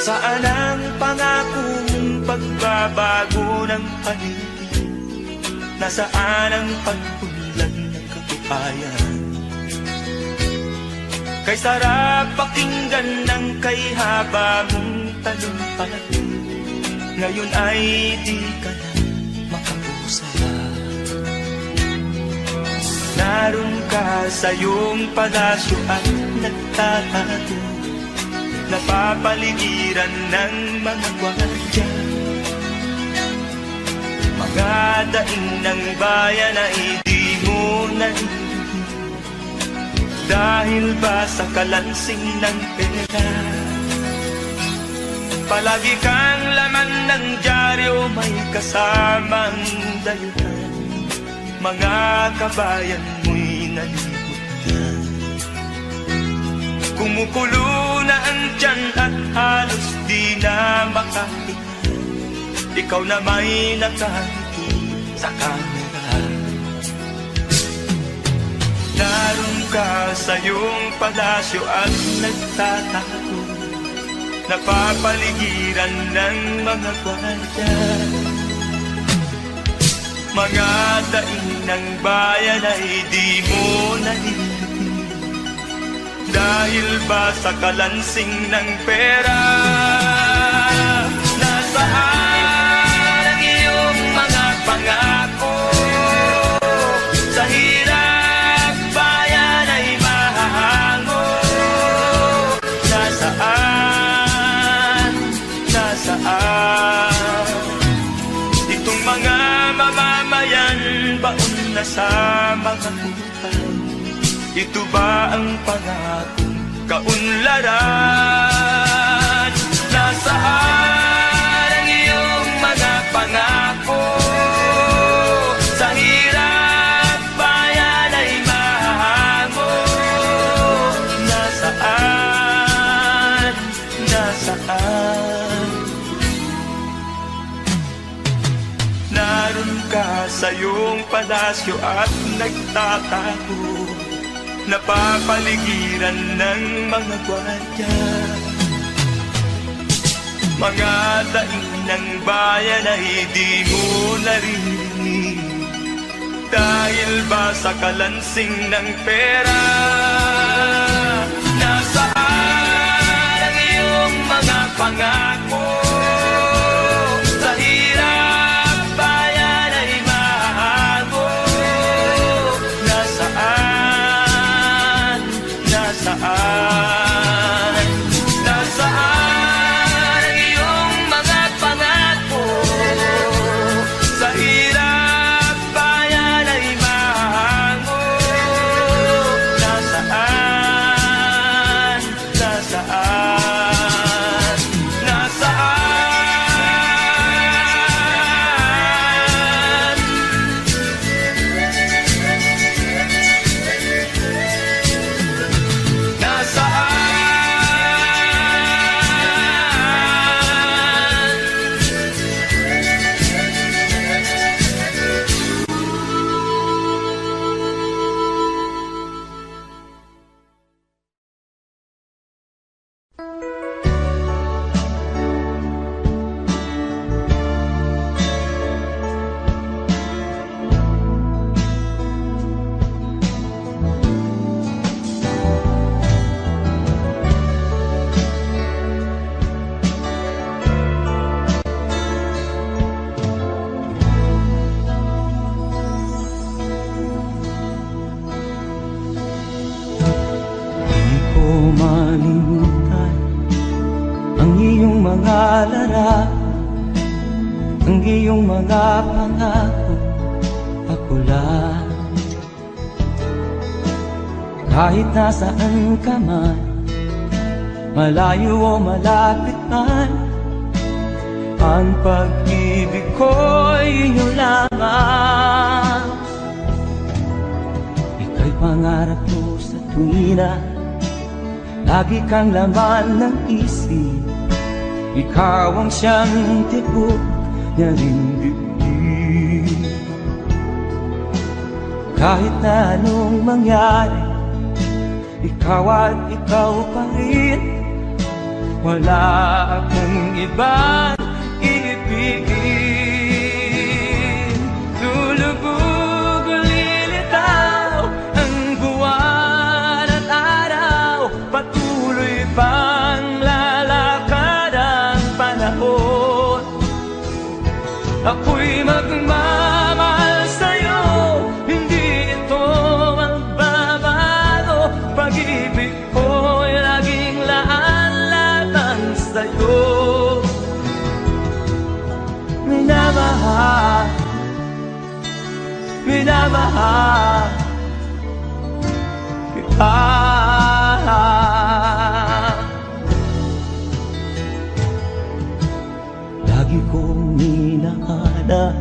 Nasaan ang pangako mong pagbabago ng paligid? Nasaan ang pagpunlan ng kabuhayan? Kay sarap pakinggan ng kay haba mong talumpati, ngayon ay di ka na makausap. Naroon ka sa iyong palasyo at nagtatago, napapaligiran ng mga gwardiya. Mga daing ng bayan na hindi mo narinig, dahil ba sa kalansing ng pera? Palagi kang laman ng dyaryo, may kasamang dayuhan. Mga kabayan mo'y nalimutan. Kumukulo na ang tiyan at halos di na makahinga. Ikaw na may nakangiti sa kamera. Naroon ka sa iyong palasyo at nagtatago, napapaligiran ng mga gwardiya. Mga daing ng bayan ay di mo narinig, dahil ba sa kalansing ng pera? Nasaan ang iyong mga pangako? Sa hirap bayan ay mahahango. Nasaan? Nasaan? Itong mga mamamayan, baon na sa mga utang. Ito ba ang pangakong kaunlaran? Nasaan ang iyong mga pangako? Sa hirap bayan ay mahango. Nasaan? Nasaan? Naroon ka sa iyong palasyo at nagtatago, napapaligiran ng mga gwardiya. Mga daing ng bayan ay di mo narinig, dahil ba sa kalansing ng pera? Nasaan ang iyong mga pangako? Sa hirap bayan ay mahago. Nasaan? Nasaan? Nasaan ang iyong mga pangako? Sa hirap bayan ay mahango. Nasaan? Nasaan? Nasaan? Di ko malimutan ang iyong mga larawan, ang iyong mga pangako. Ako lang, kahit nasaan ka man, malayo o malapit man, ang pag-ibig ko'y inyo lamang. Ika'y pangarap ko sa tuwina, lagi kang laman ng isip. Ikaw ang siyang tibok niya ring dibdib. Kahit na anong mangyari, ikaw at ikaw pa rin. wala akong ibang ibigin. Lulubog o lilitaw ang buwan at araw, patuloy pang lalakad ang panahon. Ako'y magmamahal sa'yo, hindi ito magbabago. Pag-ibig ko'y laging laan-laban sa'yo. Minamahal, minamahal kita. Lagi kong hinahanap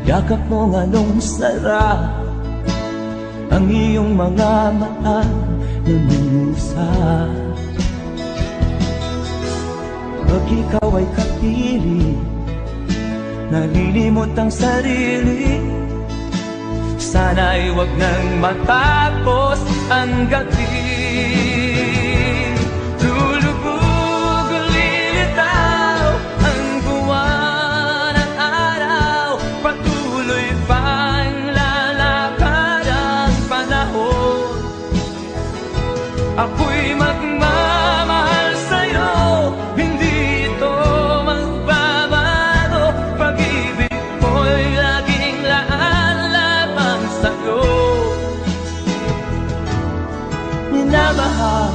yakap mo nga nung sarap ang iyong mga mata na minusap. Pag ikaw ay kapiling, nalilimot ang sarili. Sana'y wag nang matapos ang gabi. Lulubog o lilitaw ang buwan at araw, patuloy pang lalakad ang panahon. Ako'y magmamahal sa'yo, hindi ito magbabago. Pag-ibig ko'y laging laan-laban sa'yo. Minamahal,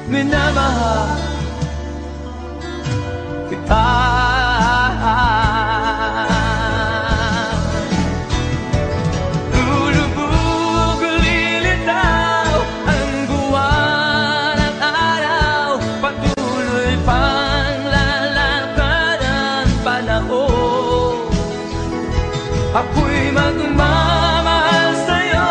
minamahal kita. Lulubog o lilitaw ang buwan at araw, patuloy pang lalakad ang panahon. Ako'y magmamahal sa'yo,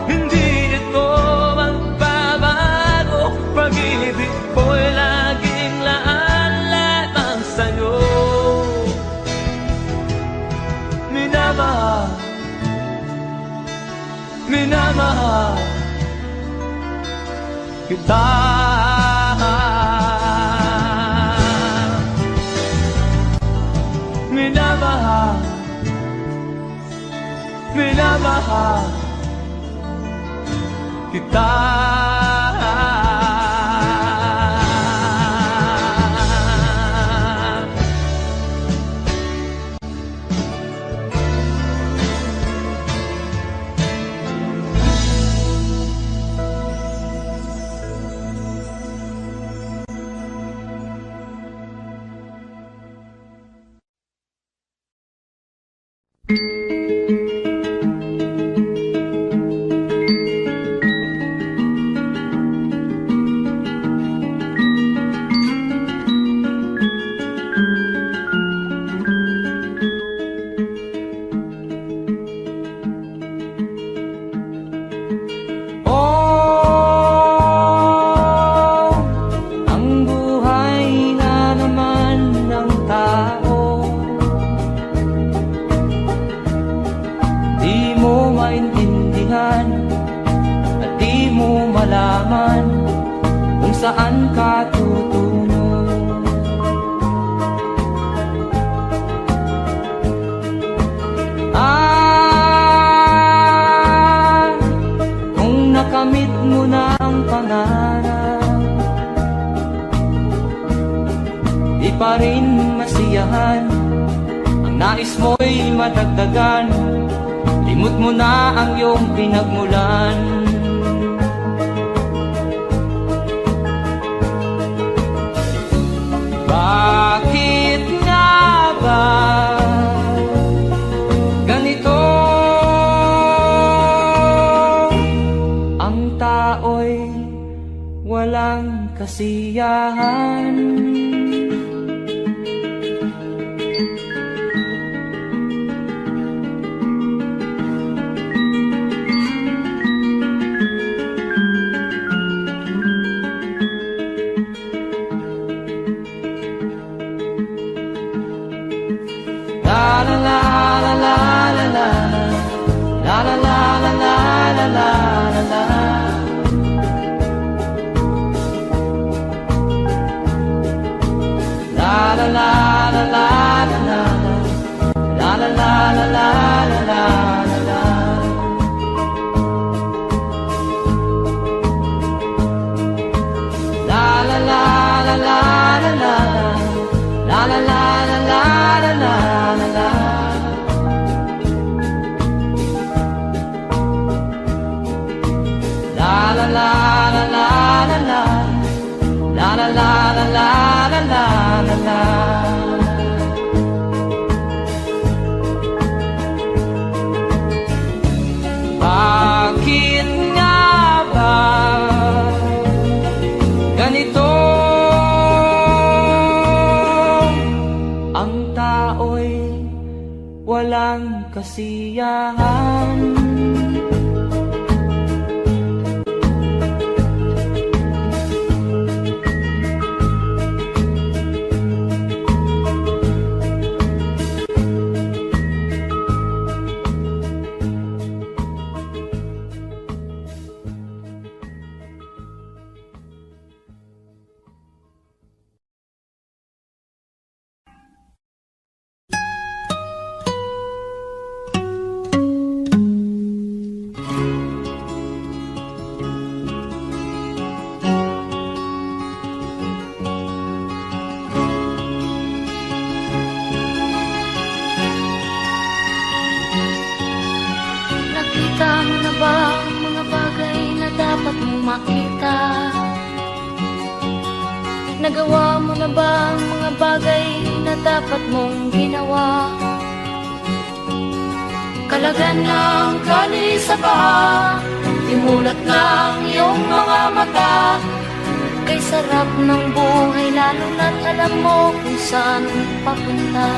hindi ito magbabago. Pag-ibig ko'y laging laan-laban sa'yo. Minamahal, minamahal kita. Minamahal, minamahal kita. Saan ka tutungo? Kung nakamit mo na ang pangarap, di pa rin masiyahan. Ang nais mo'y madagdagan, limot mo na ang iyong pinagmulan. Bakit nga ba ganito? Ang tao'y walang kasiyahan. ng kasiyahan. Nakita mo na ba ang mga bagay na dapat mong makita? Nagawa mo na ba ang mga bagay na dapat mong ginawa? Kalagan ng kali sa paa, imulat ng iyong mga mata. Kay sarap ng buhay lalo na't alam mo kung saan papunta.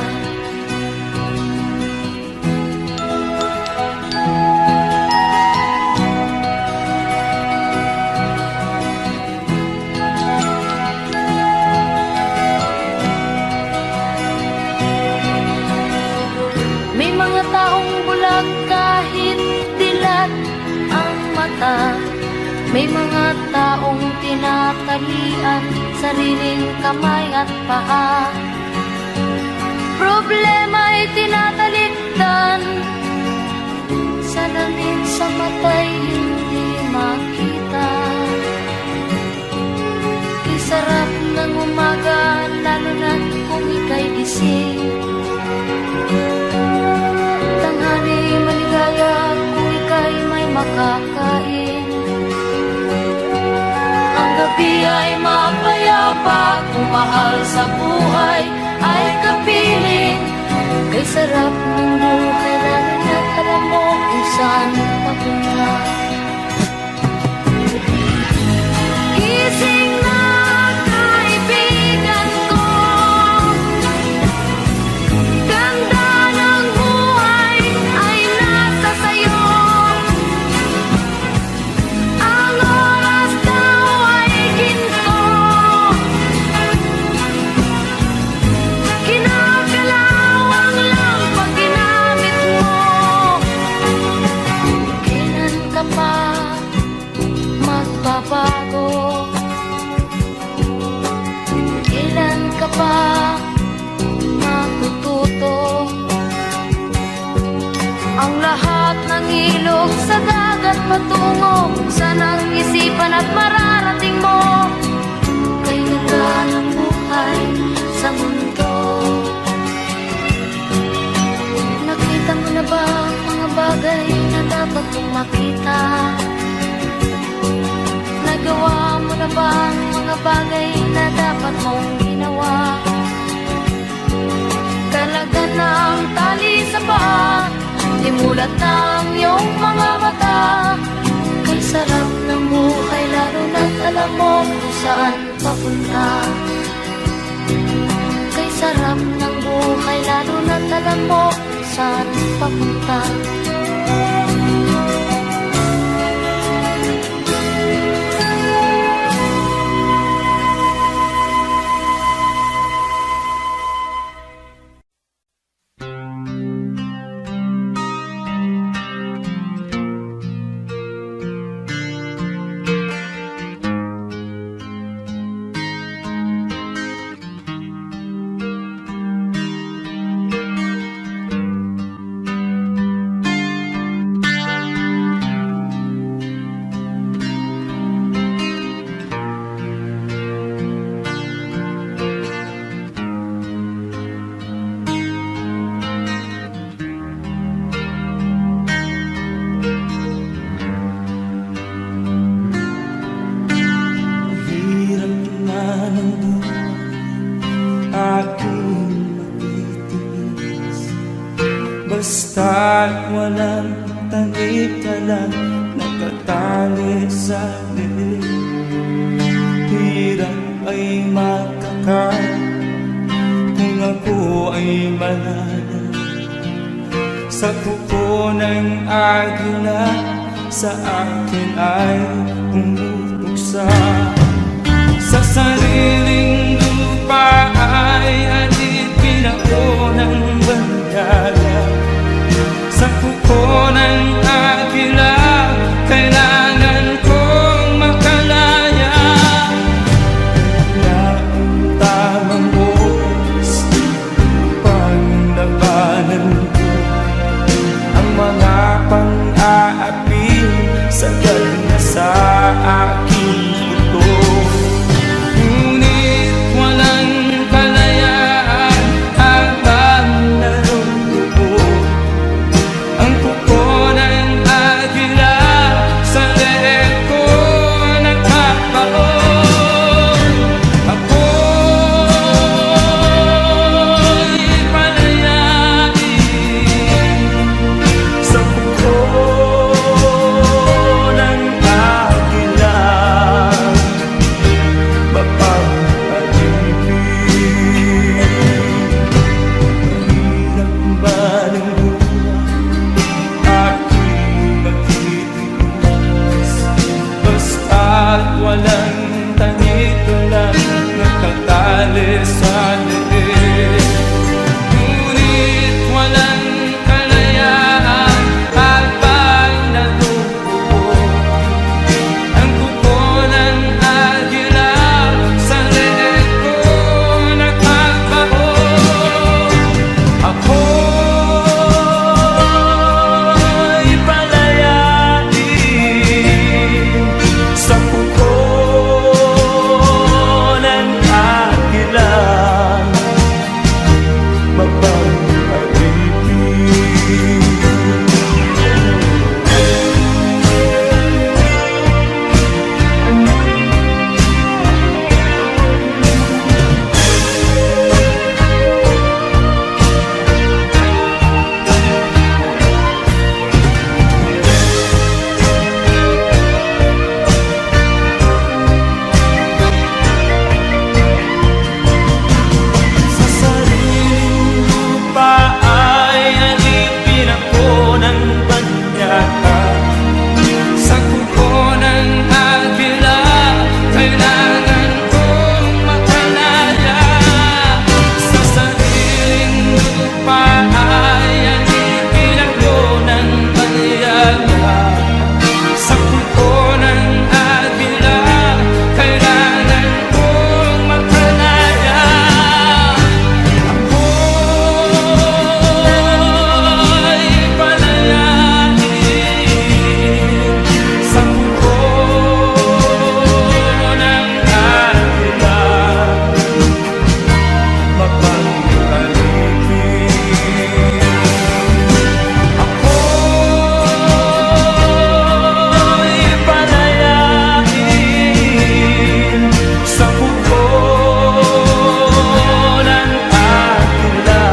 May mga taong bulag kahit dilat ang mata. May mga taong tinatalian sariling kamay at paa. Problema ay tinatalikdan, salamin sa mata'y hindi makita. Isarap ng umaga lalo na kung ika'y gising. Tanghali maligaya kung ika'y may makakain. Ang gabi ay mapayapa kung mahal sa buhay ay kapiling. Kay sarap ng buhay lalo na't alam mo kung saan papunta. Gising na kaibigan ko, ganda ng buhay ay nasa sayo. Ang oras daw ay ginto, kinakalawang lang pag ginamit mo. Kailan ka pa magbabago? Kailan ka pa matututo? Ang lahat ng ilog sa dagat patungo, saan ang isipan at mararating mo? Kay ganda ng buhay sa mundo. Nakita mo na ba ang mga bagay na dapat mong makita? Nagawa mo na ba ang mga bagay na dapat mong ginawa? Kalagan ng tali sa paa, imulat ng iyong mga mata. Kay sarap ng buhay lalo na't alam mo kung saan papunta. Kay sarap ng buhay lalo na't alam mo kung saan papunta. Basta't walang tanik ka lang nakatali sa bibig. Hirap ay makakain kung ako ay manana Sa kuko ng agila sa akin ay umubuksa. Sa sariling lupa ay alipin ako ng banyaga. Sa kuko ng agila kailangan kong makalaya. Na ang tamang oras upang labanan ko ang mga pang-aapi sa na sa aking ito. Ngunit walang kalayaan habang naroon ang kuko ng agila sa leeg ko nagpapaon. Ako'y palayain sa kuko ng agila. Mahirap ba ng buhay aking magtitiis? Basta't walang tangit, walang nakatali sa leeg. Ngunit walang kalayaan habang naroon ang kuko ng agila sa leeg ko nagpapaon. Ako'y palayain sa kuko ng agila. Sa sariling lupa ay alipin ako ng banyaga. Sa kuko ng agila kailangan kong makalaya. Sa sariling lupa ay alipin ako ng banyaga. Sa kuko ng agila kailangan kong makalaya. Ako'y palayain sa kuko ng agila. Mapagkalipin ako'y palayain sa kuko ng agila.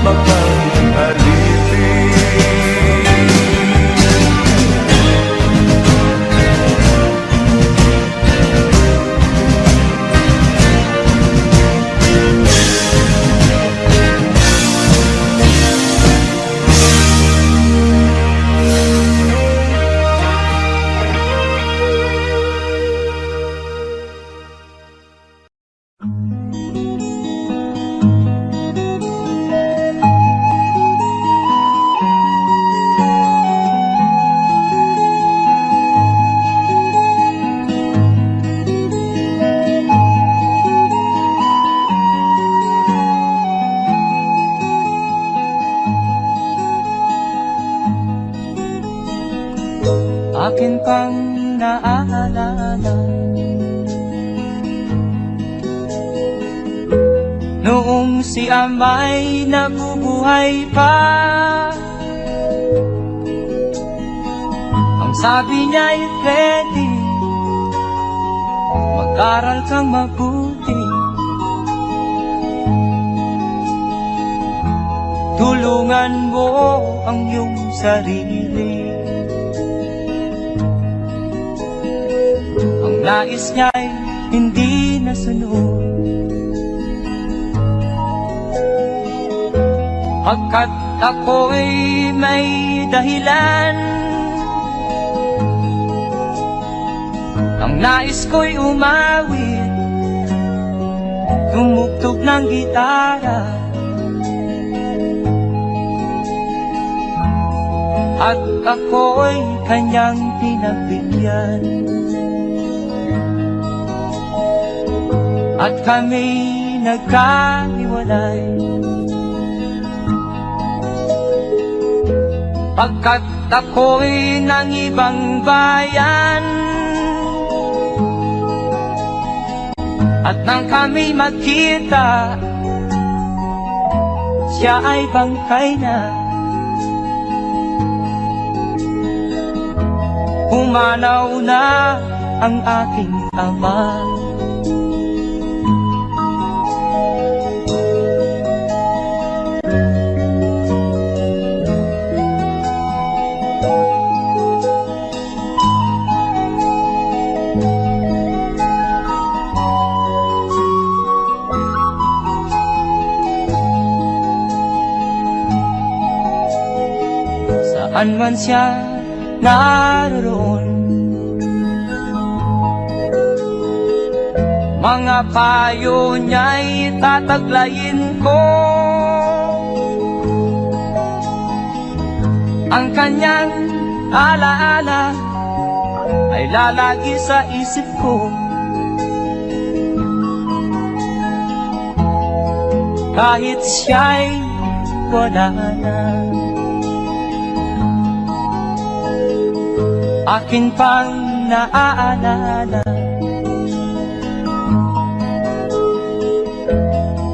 Mapagkalipin akin pang naaalala noong si ama'y nabubuhay pa. Ang sabi niya'y ready, mag-aral kang mabuti, tulungan mo ang iyong sarili. Ang nais niya'y hindi nasunod, Pagkat ako'y may dahilan, ang nais ko'y umawit, tumugtog ng gitara, at ako'y kanyang pinabigyan. At kami nagkahiwalay, pagkat ako'y ng ibang bayan. At nang kami magkita, siya ay bangkay na. Pumanaw na ang aking ama. Saan man siya naroon, mga payo niya'y tataglayin ko. Ang kanyang alaala ay lalagi sa isip ko. Kahit siya'y wala na, akin pang naaalala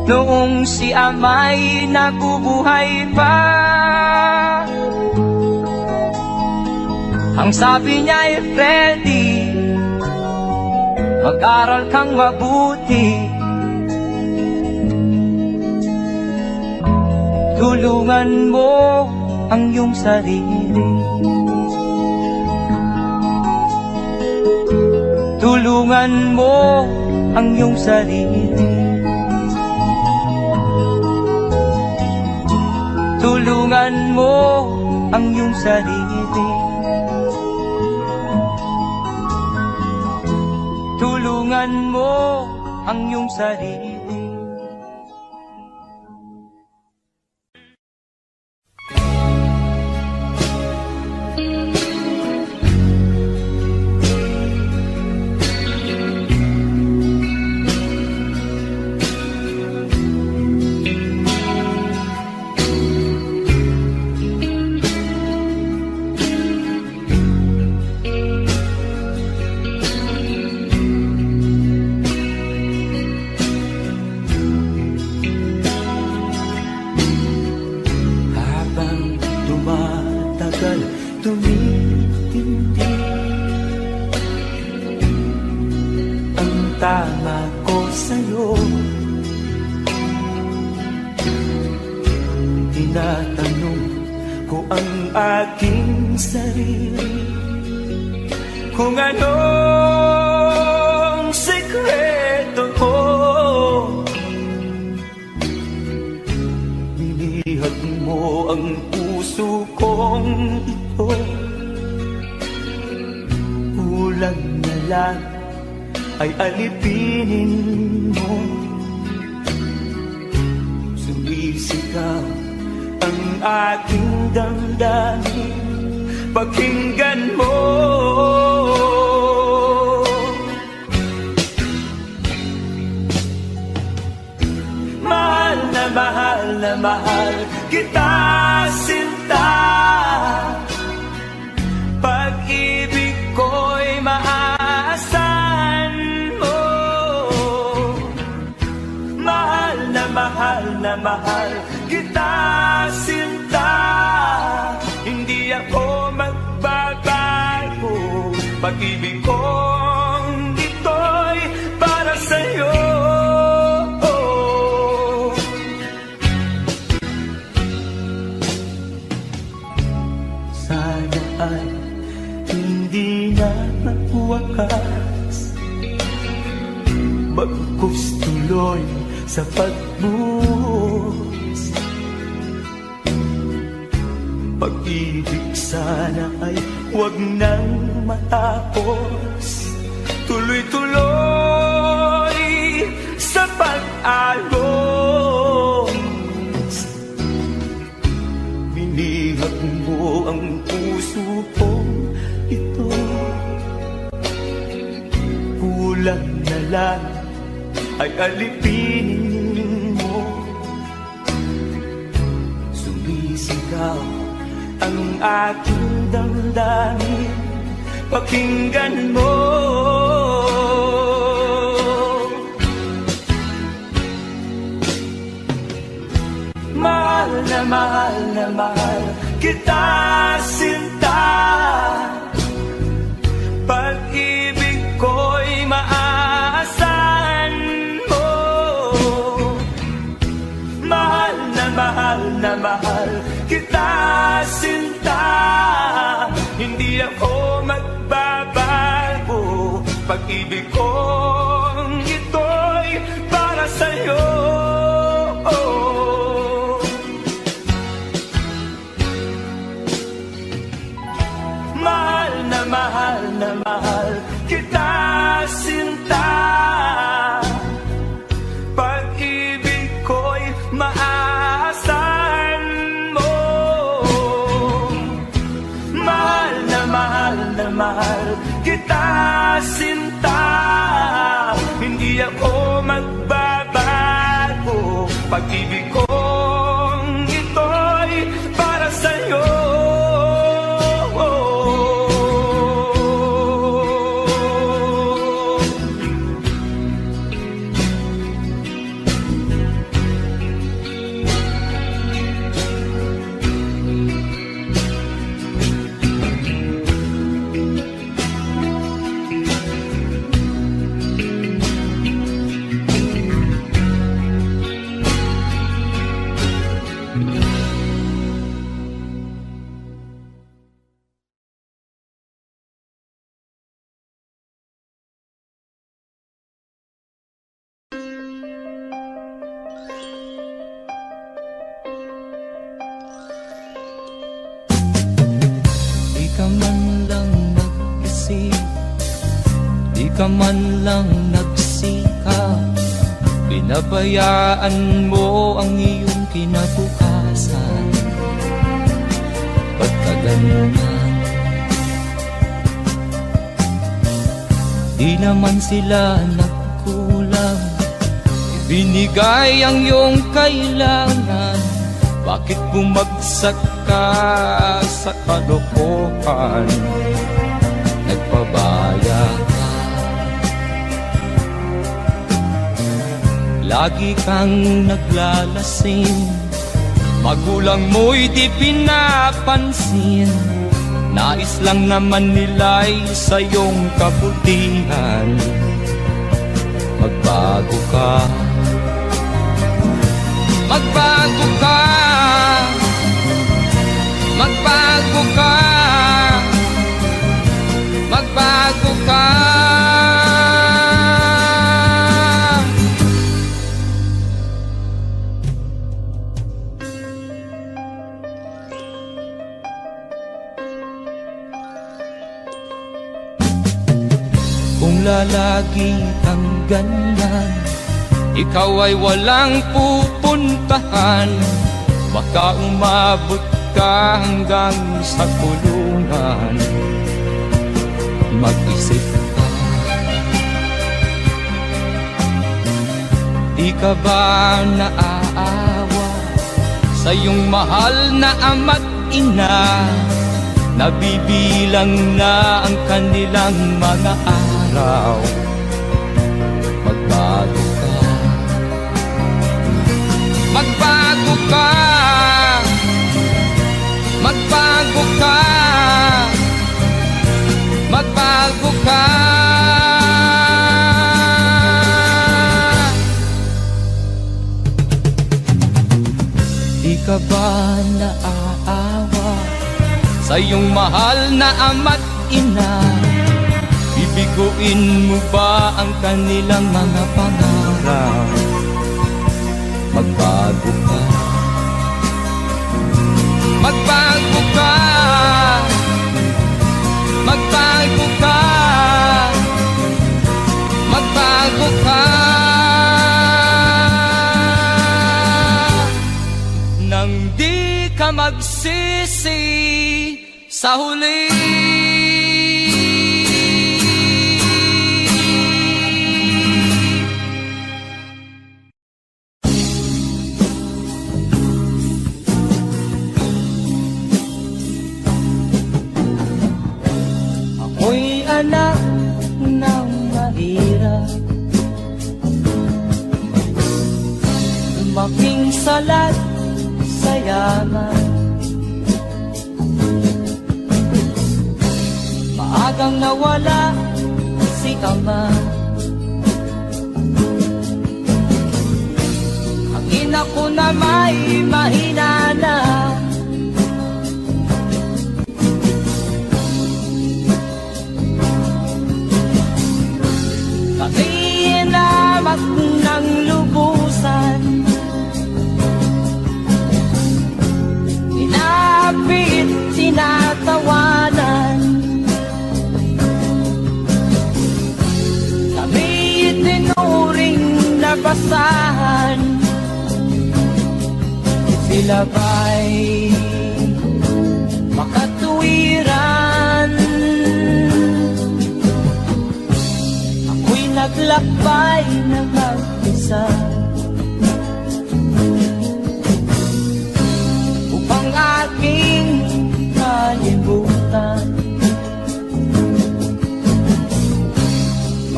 noong si ama'y nabubuhay pa. Ang sabi niya'y, Freddy, mag-aral kang mabuti, tulungan mo ang iyong sarili, tulungan mo ang iyong sarili, tulungan mo ang iyong sarili, tulungan mo ang iyong sarili. Tumitindi ang tama ko sa'yo. Tinatanong ko ang aking sarili kung anong sekreto ko. Nilihag mo ang puso kong ito, kulang na lang ay alipinin mo. Sumisigaw ang aking damdamin, pakinggan mo. Mahal na mahal na mahal kita, sinta. Pag-ibig ko'y maaasahan mo. Mahal na mahal kita, sinta. Hindi ako magbabago. Pag-ibig kong ito'y para sa'yo. Sana ay hindi na magwakas, bagkus tuloy sa pagbuhos Pag-ibig sana ay huwag nang matapos. Tuloy-tuloy sa pag-alos. Binihag mo ang puso kong ito. Kulang na lang ay alipinin mo. Sumisigaw ang aking damdamin, pakinggan mo. Mahal na mahal na mahal kita, sinta. Pag-ibig ko'y maaasahan mo. Mahal na mahal kita, sinta. Hindi ako magbabago. Pag-ibig kong ito'y para sa'yo. Mahal na mahal kita, sinta. Pag-ibig ko'y maaasahan mo. Mahal na mahal kita, sinta. Hindi ako magbabago. Pag-ibig kong ito'y para sa'yo. Di ka man lang nagsikap, binabayaan mo ang iyong kinabukasan. Ba't ka ganyan? Di naman sila nagkulang, ibinigay ang iyong kailangan. Bakit bumagsak ka sa kalokohan? Nagpabaya ka, lagi kang naglalasing. Magulang mo'y di pinapansin, nais lang naman nila'y sa iyong kabutihan. Magbago ka, magbago ka, magbago ka, magbago ka. Kung lalagi kang ganyan, ikaw ay walang pupuntahan. Baka umabot ka hanggang sa kulungan. Mag-isip ka, di ka ba naaawa sa iyong mahal na ama't ina? Nabibilang na ang kanilang mga araw. Magbago ka, magbago ka, magbago ka, magbago ka. Di ka ba naaawa sa iyong mahal na ama't ina? Bibiguin mo ba ang kanilang mga pangarap? Magbago ka, magbago ka. sa huli. Ako'y anak ng mahirap, lumaking salat sa yaman. Maagang nawala si ama, ang ina ko na may mahina na. Kami inamat ng lubusan, inapit, tinatawanan. Kami itinuring na basahan, sila ba'y makatuwiran? Ako'y naglakbay na mag-isa upang aking kalimutan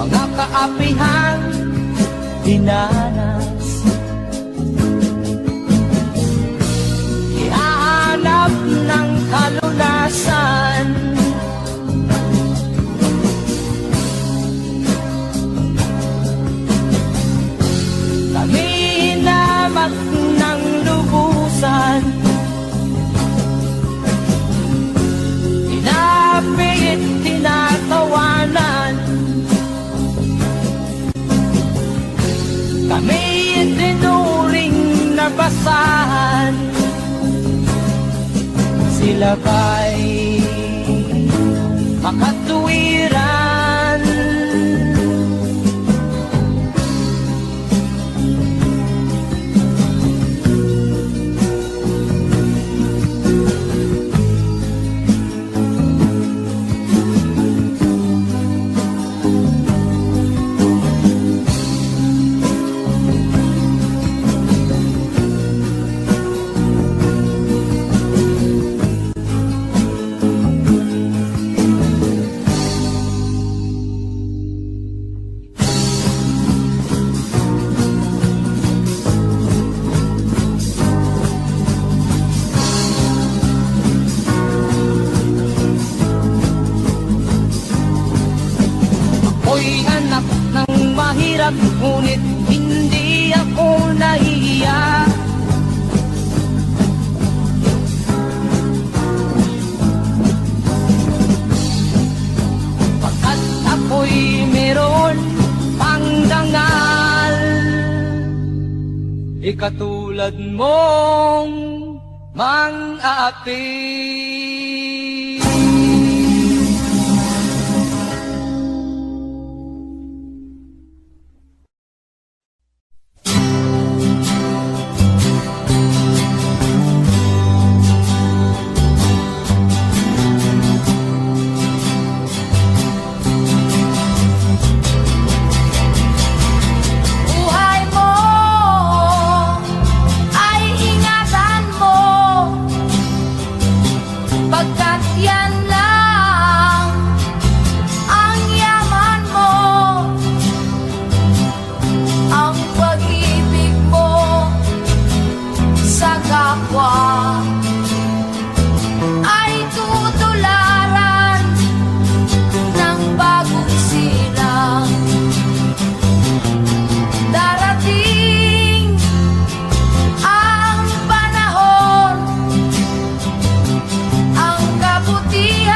mga kaapihang dinanas. Ihahanap ng kalunasan, kami hinamat ng lubusan, inapit, tinatawanan. Kami itinuring na basahan, sila ba'y makatuwiran? Ako'y anak ng mahirap, ngunit hindi ako nahihiya. Pagkat ako'y meron pang dangal, ikatulad mong mang-aapi. Buhay mo ay ingatan mo, pagkat yan lang ang yaman mo. Ang pag-ibig mo sa kapwa ay tutularan ng bagong silang. Darating ang panahon, ang kabutihan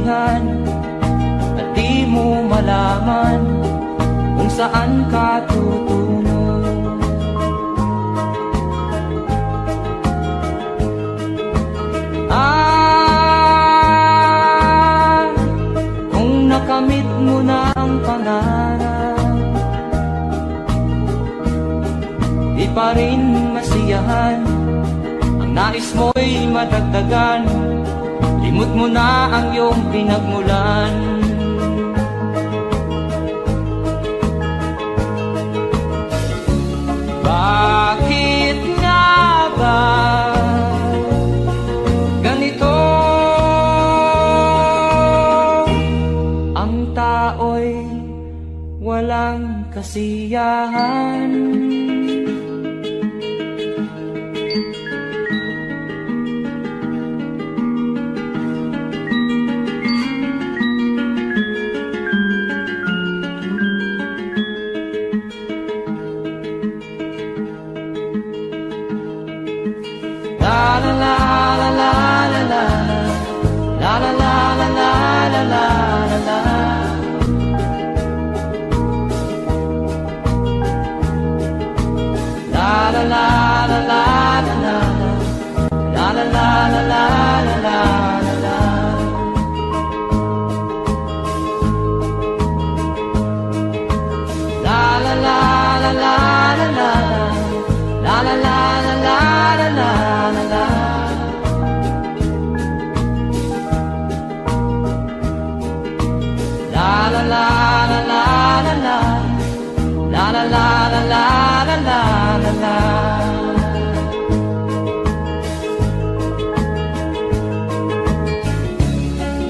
kahilingan at di mo malaman kung saan ka tutungo. Kung nakamit mo na ang pangarap, di pa rin masiyahan ang nais mo'y madagdagan. Limot mo na ang iyong pinagmulan. Bakit nga ba ganito? Ang tao'y walang kasiyahan.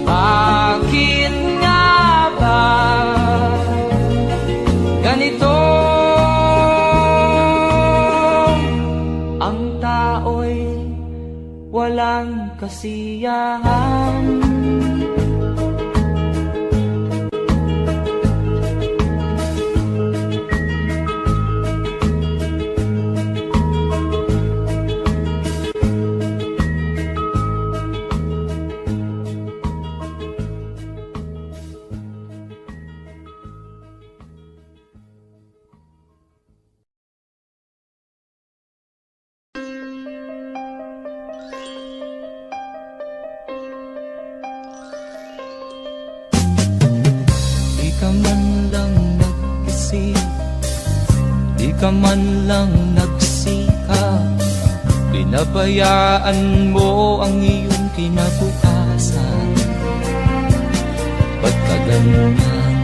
Bakit nga ba ganito? Ang tao'y walang kasiyahan. Di ka man lang nag-isip, di ka man lang nagsikap, pinabayaan mo ang iyong kinabukasan. Ba't ka ganyan?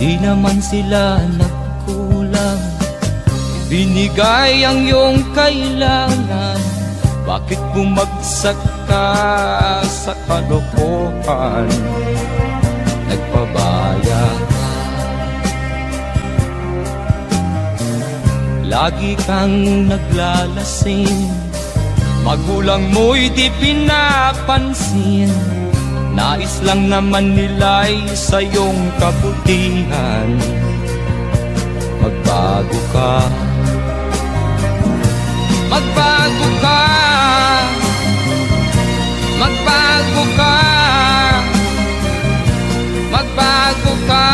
Di naman sila nagkulang, binigay ang iyong kailangan. Bakit bumagsak ka sa kalokohan? Nagpabaya ka, lagi kang naglalasing, magulang mo'y di pinapansin. Nais lang naman nila'y sa iyong kabutihan. Magbago ka, magbago ka, magbago ka, magbago ka.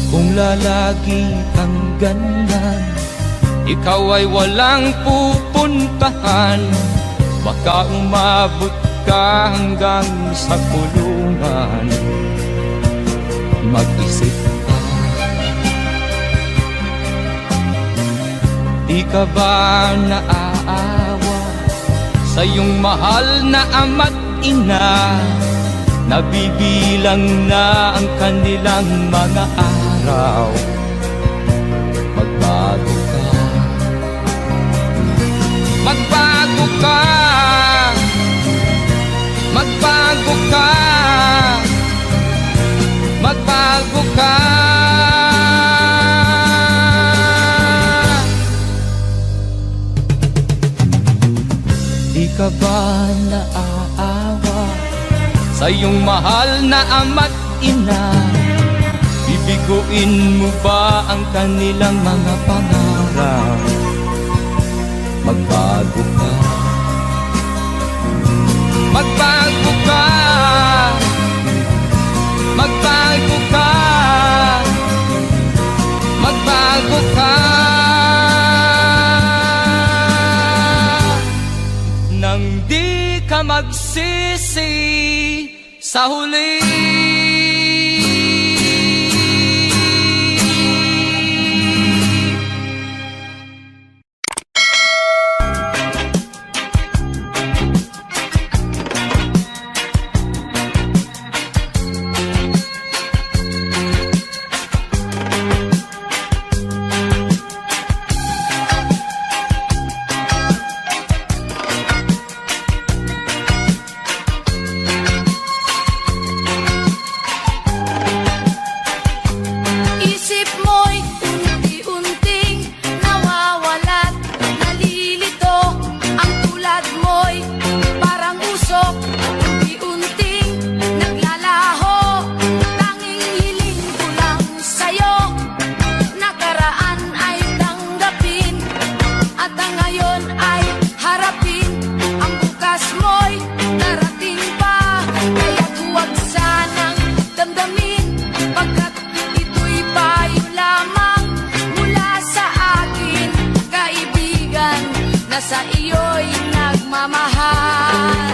Kung lalagi kang ganyan, ikaw ay walang pupuntahan. Baka umabot ka hanggang sa kulungan. Mag-isip ka, di ka ba naaawa sa iyong mahal na ama't ina? Nabibilang na ang kanilang mga araw. Magbago ka, magbago ka, magbago ka, magbago ka. Di ka ba naaawa sa iyong mahal na ama't ina. Bibiguin mo ba ang kanilang mga pangarap? Magbago ka, magbago ka, magbago ka, magbago ka. Nang di ka magsisi sa huli. Isip mo'y unti-unting nawawalat, nalilito. Ang tulad mo'y parang usok, unti-unting naglalaho. Tanging hiling ko lang sa'yo, nakaraan ay tanggapin, at ang ngayon ay harapin. Ang bukas mo'y darating pa, kaya't huwag sanang damdamin, pagkat ito'y payo lamang mula sa akin, kaibigan na sa iyo'y nagmamahal.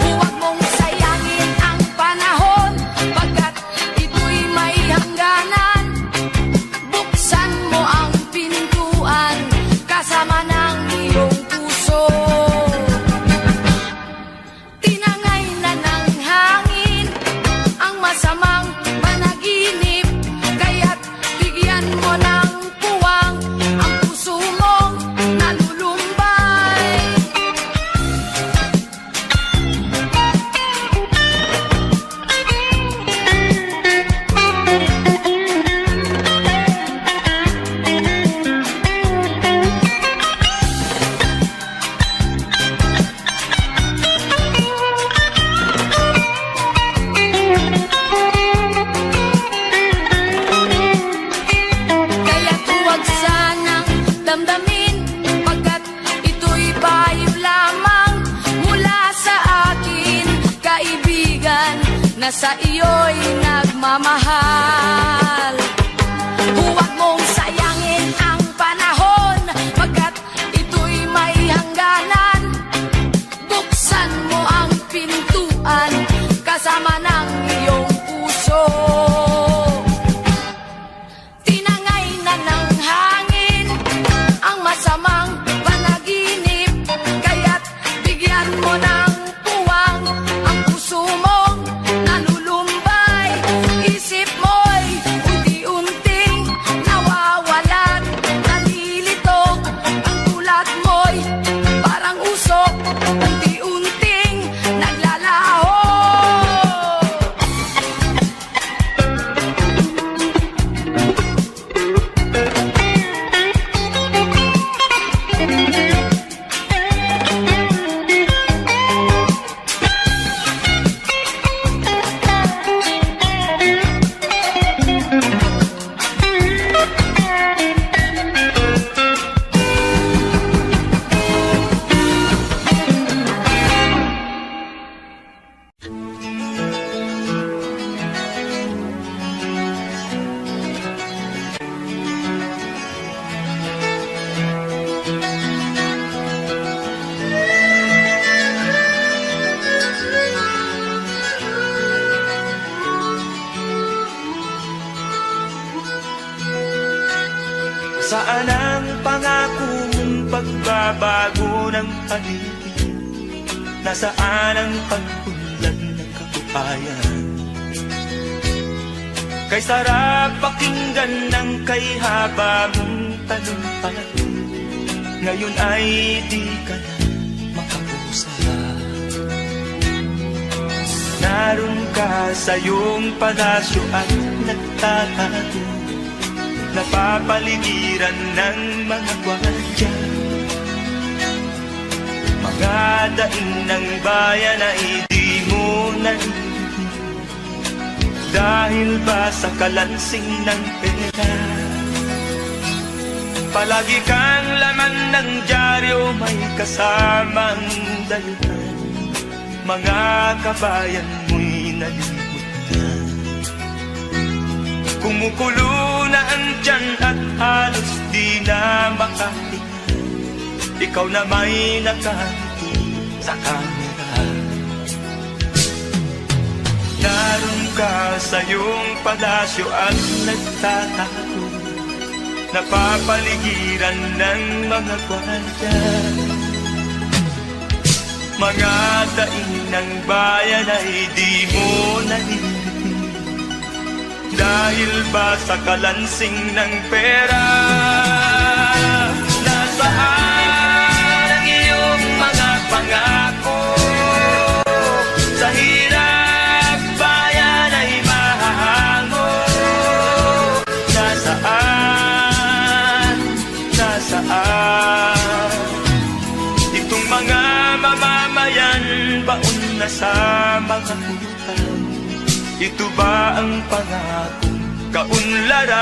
Huwag mong sayangin ang panahon, pagkat ito'y may hangganan. Buksan mo ang pintuan kasama ng iyong puso. Tinangay na ng hangin ang masamang panaginip, kaya't bigyan mo ng puwang ang puso mong nalulumbay. Kaya't huwag sanang damdamin, pagkat ito'y payo lamang mula sa akin, kaibigan na sa iyo'y nagmamahal. Huwag mong sayangin ang panahon, pagkat ito'y may hangganan. Buksan mo ang pintuan kasama ng iyong puso. Tinangay na ng hangin ang masamang panaginip, kaya't bigyan mo ng puwang ang puso mong nalulumbay. Isip mo'y unti-unting nawawalan, nalilito. Ang tulad mo'y parang usok, unti-unting naglalaho. Saan ang pangako mong pagbabago ng paligid? Nasaan ang pagpunlan ng kabuhayan? Kay sarap pakinggan ng kay haba mong talumpay, ngayon ay di ka na makapusa. Naroon ka sa iyong palasyo at nagtatago, napapaligiran ng mga gwardiya. Mga daing ng bayan ay di mo narinig? Dahil ba sa kalansing ng pera? Palagi kang laman ng dyaryo, may kasamang daluhan. Mga kabayan mo'y nalimutan. Kumukulo na ang tiyan at halos di na makahinga. Ikaw na may nakangiti sa kamera. Naroon ka sa iyong palasyo at nagtatago, napapaligiran ng mga gwardiya. Mga daing ng bayan ay di mo narinig, dahil ba sa kalansing ng pera? Nasaan ang iyong mga pangako? Sa hirap bayan ay mahahango. Nasaan? Itong mga mamamayan, baon na sa mga utang. Ito ba ang pangakong kaunlaran?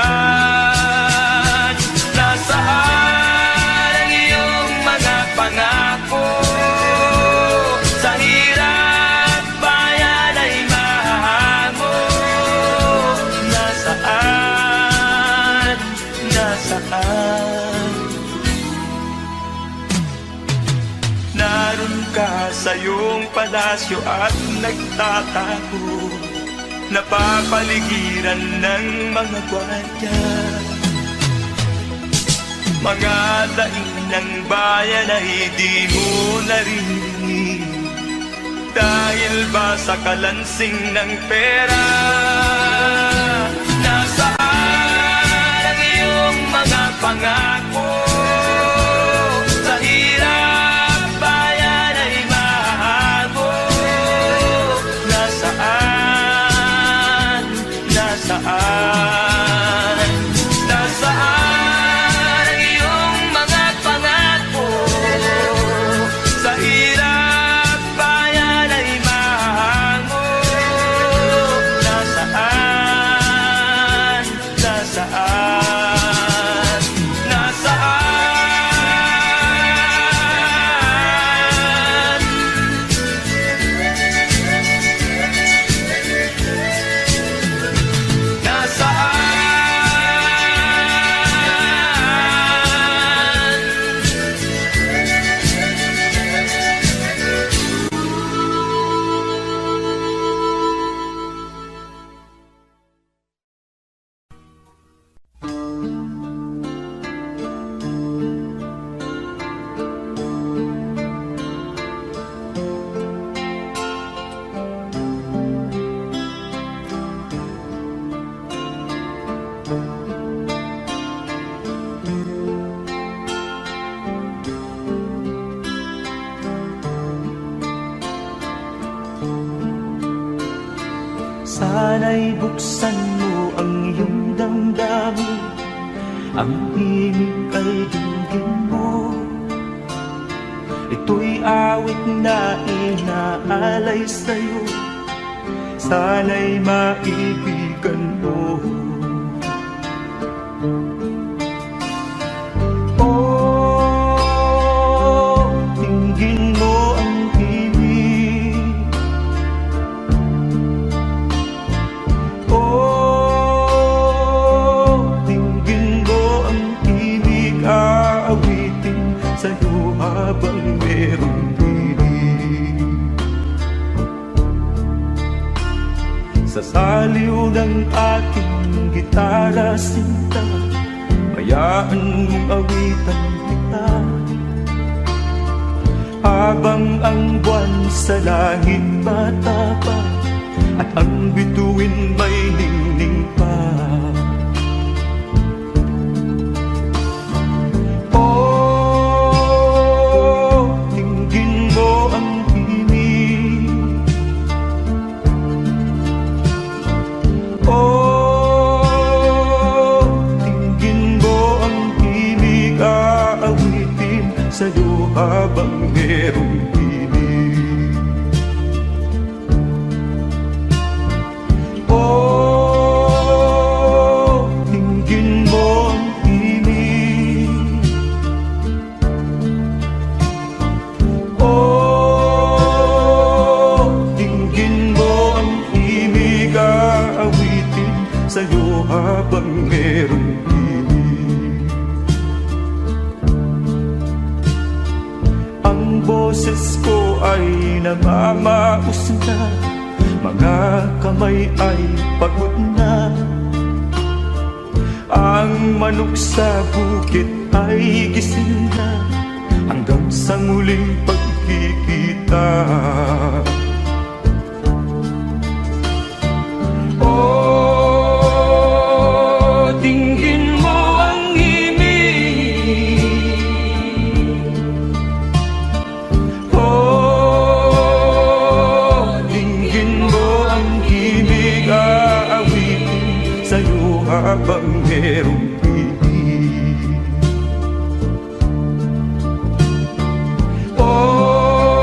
Nasaan ang iyong mga pangako? Sa hirap bayan ay mahahango. Nasaan? Naroon ka sa iyong palasyo at nagtatago, napapaligiran ng mga gwardiya. Mga daing ng bayan ay di mo narinig, dahil ba sa kalansing ng pera? Nasaan ang iyong mga pangako? Sa hirap bayan ay mahago. Nasaan? Nasaan ang iyong mga pangako? Sa hirap bayan ay mahango. Nasaan? Sana'y buksan mo ang iyong damdamin, ang himig ay dinggin mo. Ito'y awit na inaalay sa'yo, sana'y maibigan mo. Oh, dinggin mo ang himig. Oh, dinggin mo ang himig, aawitin sa'yo habang merong himig. Sa saliw ng aking gitara sinta, hayaan mong awitan kita, habang ang buwan sa langit matapa at ang bituin may ningning pa. Oh, dinggin mo ang himig. Oh, dinggin mo ang himig, aawitin sa'yo habang merong himig. boses ko ay namamaos na, mga kamay ay pagod na. Ang manok sa bukid ay gising na, hanggang sa muling pagkikita. Oh, dinggin mo ang himig. Oh, dinggin mo ang himig, aawitin sa'yo habang merong pig. Oh,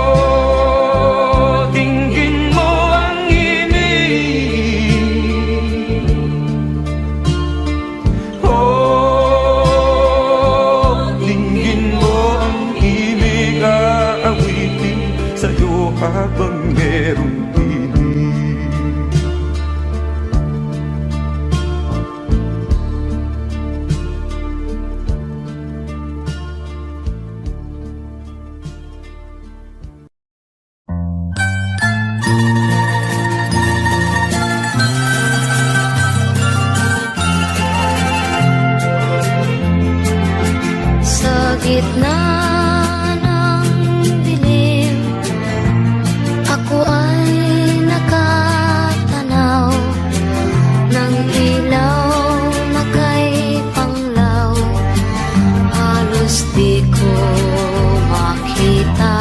dinggin mo ang himig. Oh, dinggin mo ang himig, aawitin sa'yo habang merong pig. Sa gitna ng dilim, ako ay nakatanaw ng ilaw na kay panglaw. Halos di ko makita.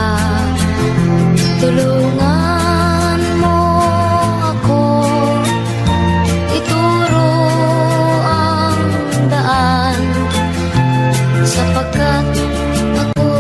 Tulungan mo ako, ituro ang daan, sapagkat ako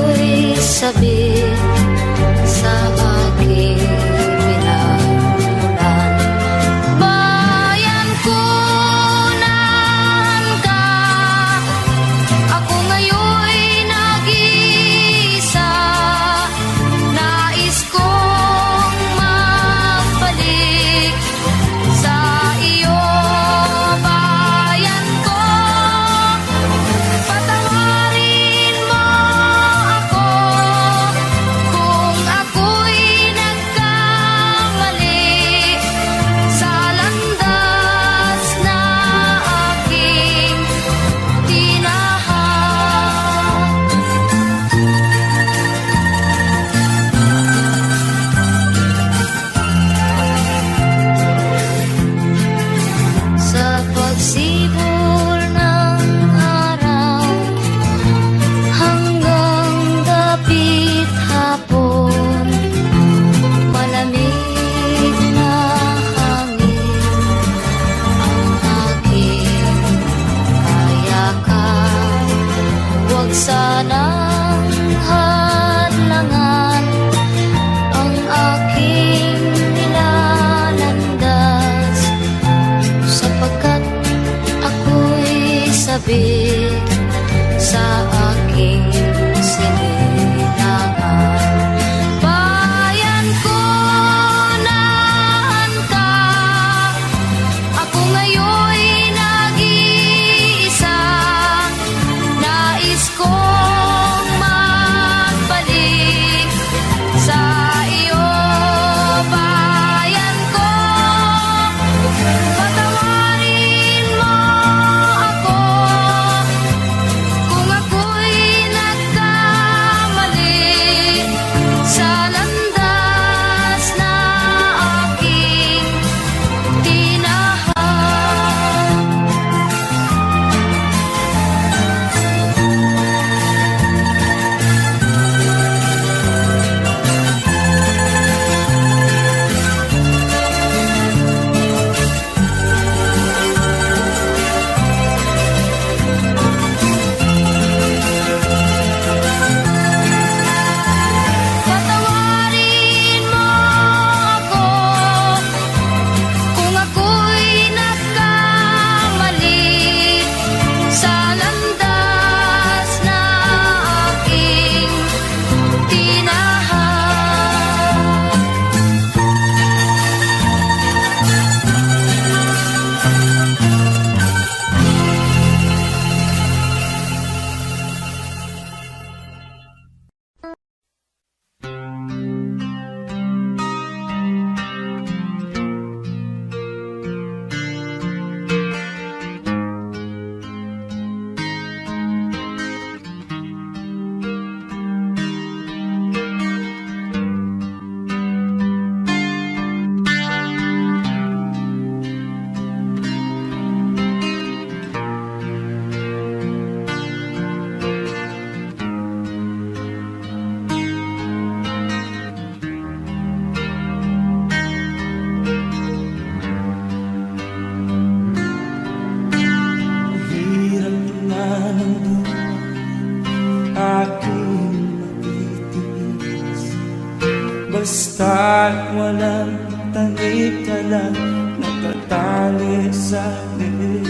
Basta't walang tanik ka lang nakatali sa liit.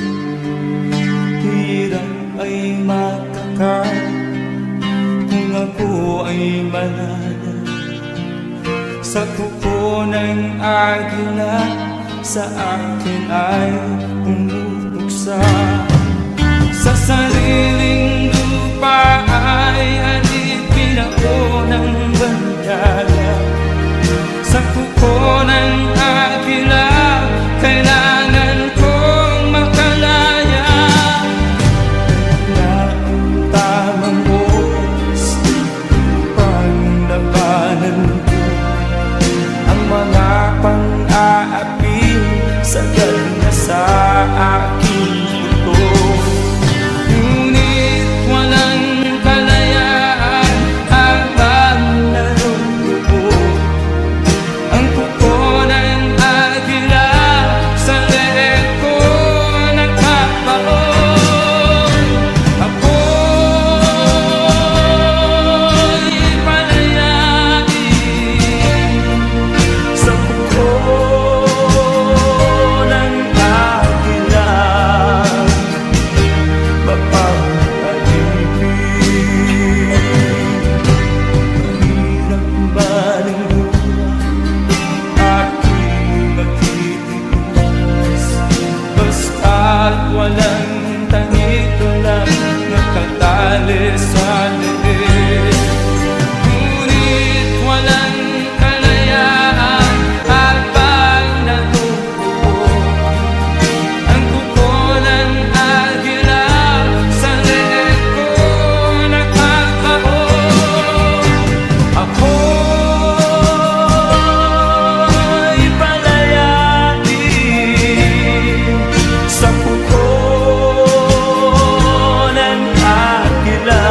Hirap ay makakain kung ako ay malala. Sa kuko ng agila sa akin ay umubuksa. Sa sariling lupa ay alipin ako ng bandala. Sa kuko ng agila kailangan kong makalaya. Na ang tamang oras upang labanan ko ang mga pang-aapi sagal na sa aking puto. Ngunit walang kalayaan habang narumupo ang kuko ng agila sa leeg ko nagpapaon. Ako'y palayain sa kuko ng agila, mapapalipin. Mahirap balinghuwa aking magtitiis, basta't walang tangito lang nakatali sa liit. Ngunit walang kalayaan habang natutupo ang kuko ng agila sa leeg ko nakakaon. Ako'y palayain sa kuko ng agila,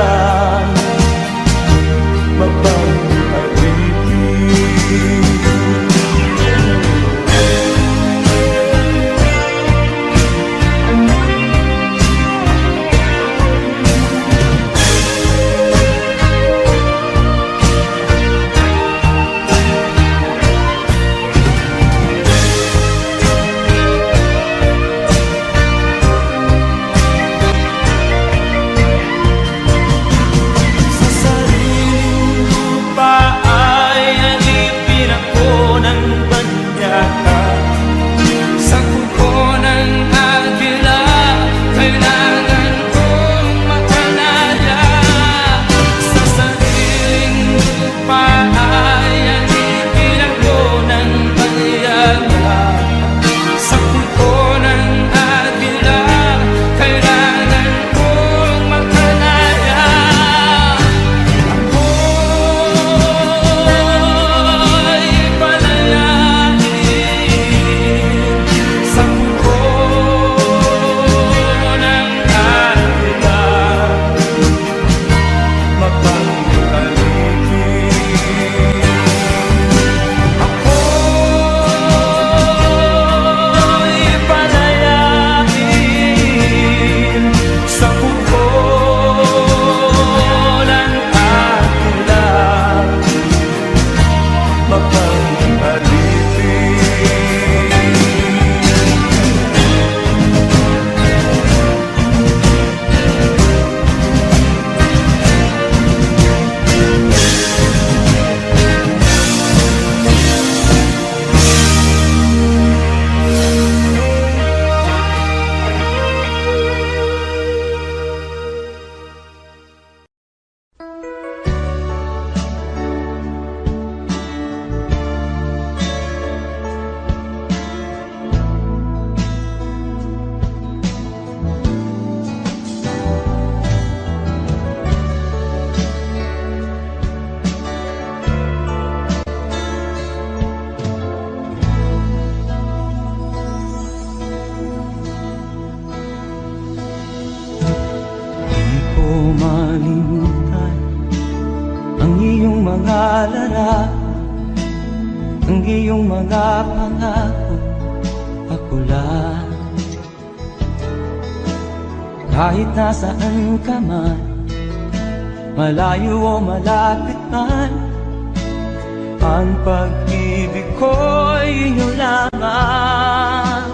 sa sariling lupa ay alipin ako ng banyaka. Sa kuko ng agila kailangan kong makalaya. Sa sariling lupa ay alipin ako ng banyaka. Sa kuko ng agila kailangan kong makalaya. Ako'y palayain sa kuko ng agila, mapapalipin. Ako'y palayain sa kuko ng agila, mapapalipin. Di ko malimutan ang iyong mga larawan, ang iyong mga pangako. Ako lang kahit nasaan ka man, malayo o malapit man, Ang pag-ibig ko'y inyo lamang.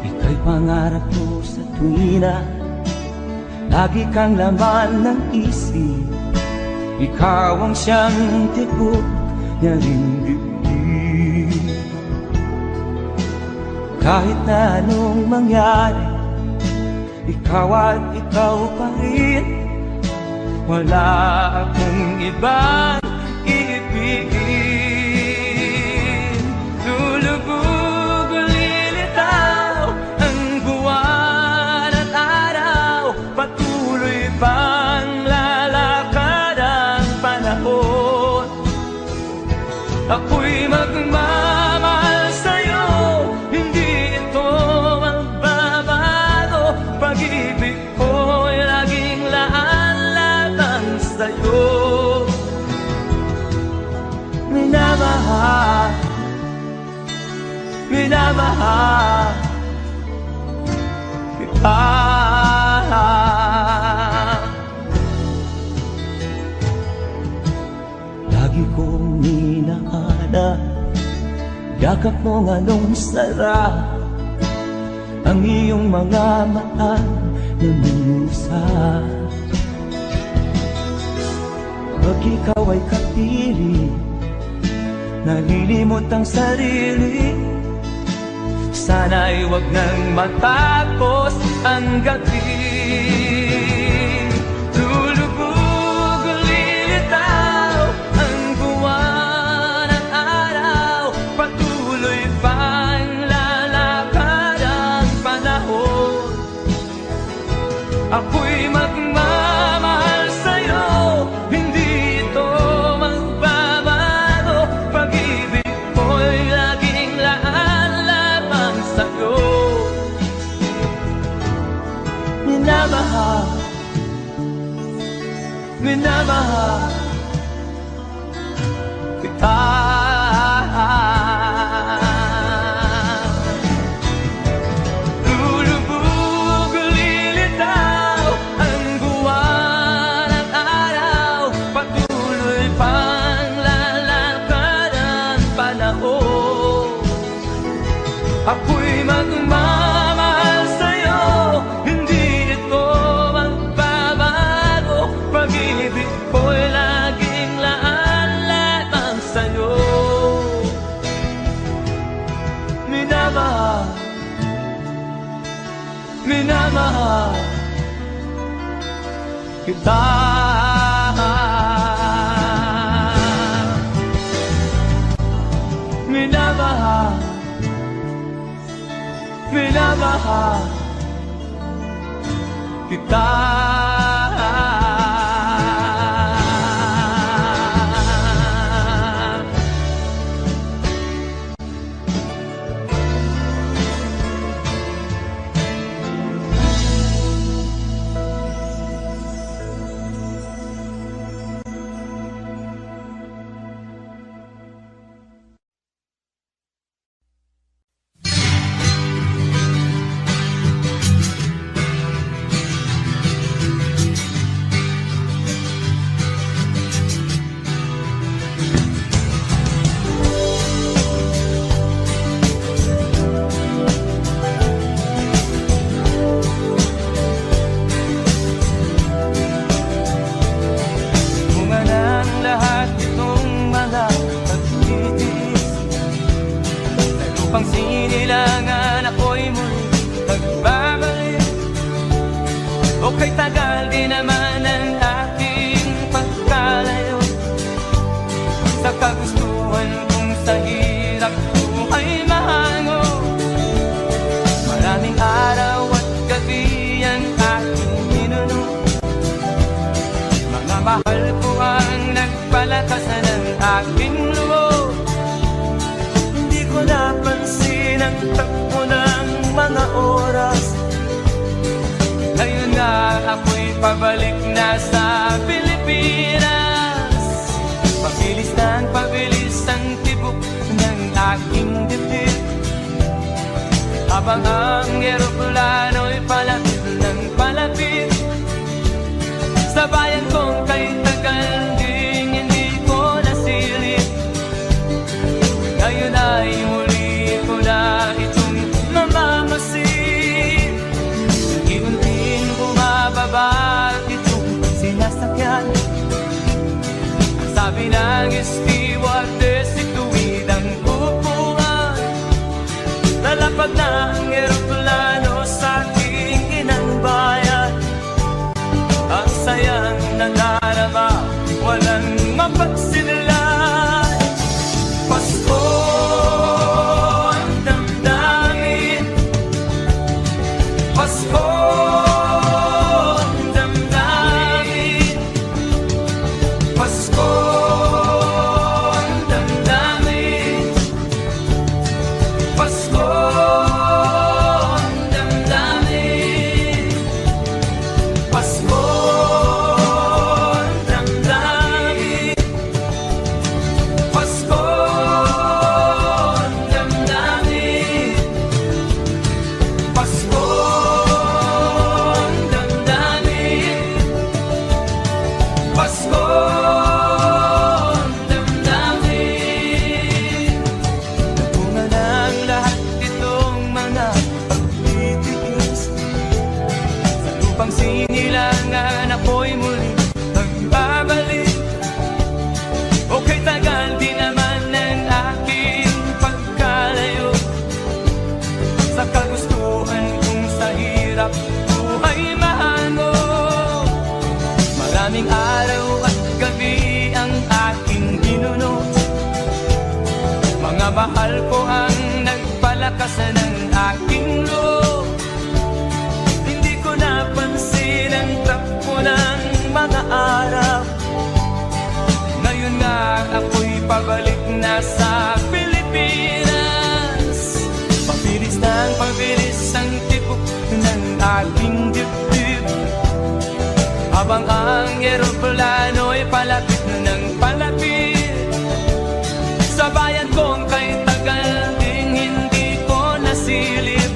Ika'y pangarap ko sa tuwina, lagi kang laman ng isip. Ikaw ang siyang tibok niya ring dibdib. Kahit na anong mangyari, ikaw at ikaw pa rin. Wala akong ibang iibigin. Lulubog o lilitaw ang buwan at araw, patuloy pang lalakad ang panahon. Ako'y magmamahal sa'yo, hindi ito magbabago. Pag-ibig ko'y laging laan sa'yo. Minamahal, minamahal kita. Lagi kong minahana, yakap mong anong sarap, ang iyong mga mata na musa. Pag ikaw ay kapili, nalilimot ang sarili. Sana'y wag nang matapos ang gabi. Lulubog o lilitaw ang buwan at araw, patuloy pang lalakad ang panahon. Ako'y magmamahal sa'yo, hindi ito magbabago. Pag-ibig ko'y laging laan lamang sa'yo. Minamahal, minamahal kita. Lulubog o lilitaw ang buwan at araw, patuloy pang lalakad ang panahon. Ako'y magmamahal sa'yo, hindi ito magbabago. Pag-ibig ko'y laging laan lamang sa'yo. Minamahal, minamahal kita. Minamahal, minamahal kita. Okay, tagal din naman ang aking pagkalayo sa kagustuhan kong sa hirap buhay mahango. Maraming araw at gabi ang aking minuno. Mga mahal ko ang nagpalakasan ng aking loob. Hindi ko napansin ang takbo ng mga oras. Ngayon na ako'y pabalik na sa Pilipinas. Pabilis ng pabilis ang tibok ng aking dibdib, habang ang eroplano'y palapit ng palapit sa bayan kong kay tagal ding hindi ko nasama. sabi ng stewardess, ituwid ang upuan. Lalapag na ang eroplano sa aking inang bayan. Ang sayang nangarama, walang mapagsinlan. Pasko ang damdamin, Pasko ang damdamin, Pasko ang damdamin, Pasko ang damdamin, Pasko ang damdamin, Pasko ang damdamin, Pasko ang damdamin, Pasko ang damdamin. Nagbunga ng lahat itong mga pagtitiis. Sa lupang sinilangan ako'y muli magbabalik. Okay, tagal din naman ng aking pagkalayo sa kagustuhan kong sa hirap buhay mahango. Maraming araw at gabi ang aking ginuno. Mga mahal ko ang nagpalakas ng aking loob. Hindi ko napansin ang takbo ng mga araw. Ngayon nga ako'y pabalik na sa Pilipinas. Pabilis ng pabilis ang tibok ng aking dibdib, habang ang eroplano'y palapit ng palapit sa bayan kong kay tagal ding hindi ko nasilip.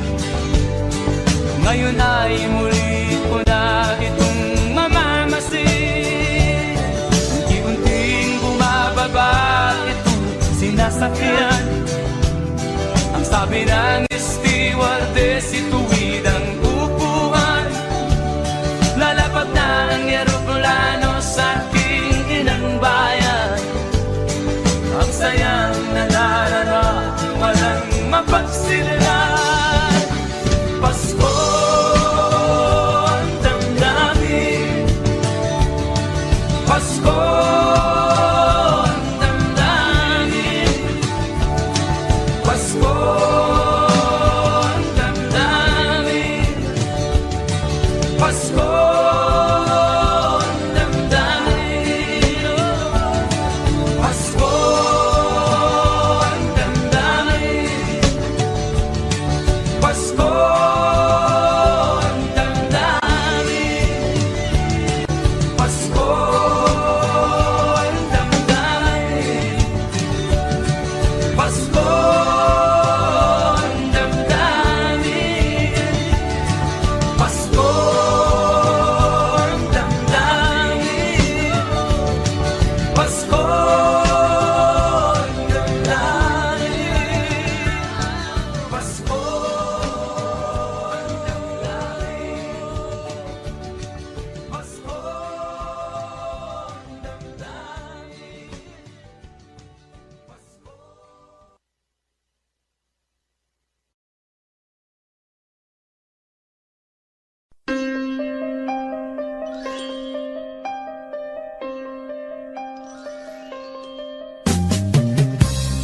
Ngayon ay muli ko na itong mamamasin. Unti-unting bumababa itong sinasakyan. Ang sabi ng stewardess, ituwid ang upuan. Lalapag na ang eroplano sa aking inang bayan. Ang sayang nadarama, walang mapagsilan. Pasko ang damdamin, Pasko ang damdamin, Pasko ang damdamin, Pasko ang damdamin, Pasko ang damdamin, Pasko ang damdamin, Pasko ang damdamin, Pasko ang damdamin, Pasko ang damdamin, Pasko ang damdamin, Pasko ang damdamin, Pasko ang damdamin, Pasko.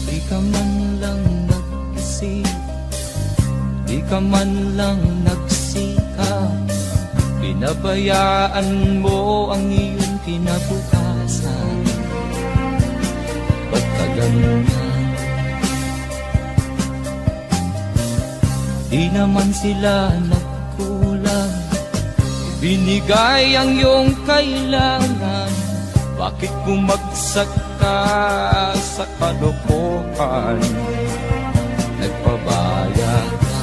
Di ka man lang nag-isip, di ka man lang nagsikap, pinabayaan mo ang iyong kinabukasan. Ba't ka ganyan? Di naman sila nagkulang, binigay ang iyong kailangan. Bakit bumagsak ka sa kalokohan? Nagpabaya ka,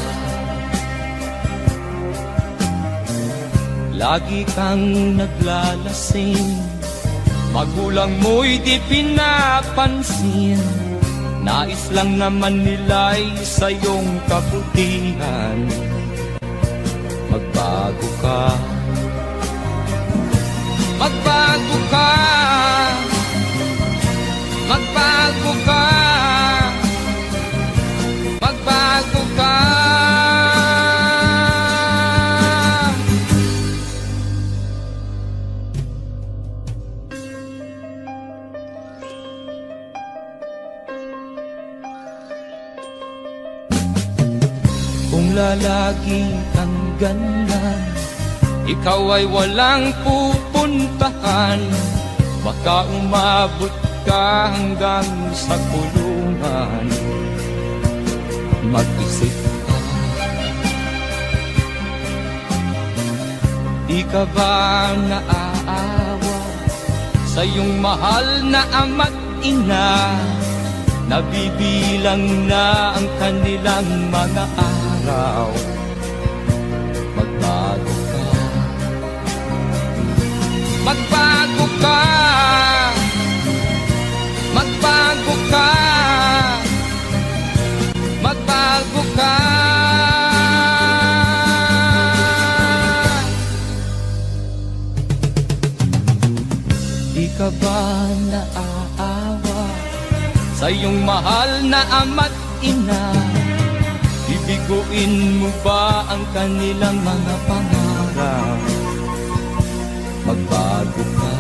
lagi kang naglalasing, magulang mo'y di pinapansin. Nais lang naman nila'y sa iyong kabutihan. Magbago ka, magbago ka. lalagi kang ganyan, ikaw ay walang pupuntahan. Baka umabot ka hanggang sa kulungan. Mag-isip ka, di ka ba naaawa sa iyong mahal na ama't ina? Nabibilang na ang kanilang mga araw. Magbago ka, magbago ka, magbago ka, magbago ka. Di ka ba naaawa sa iyong mahal na ama't ina? Bibiguin mo ba ang kanilang mga pangarap? Magbago ka,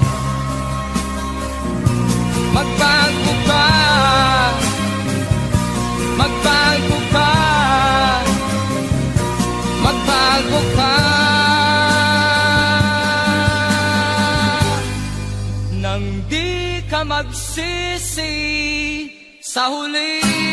magbago ka, magbago ka, magbago ka. Nang di ka magsisi sa huli.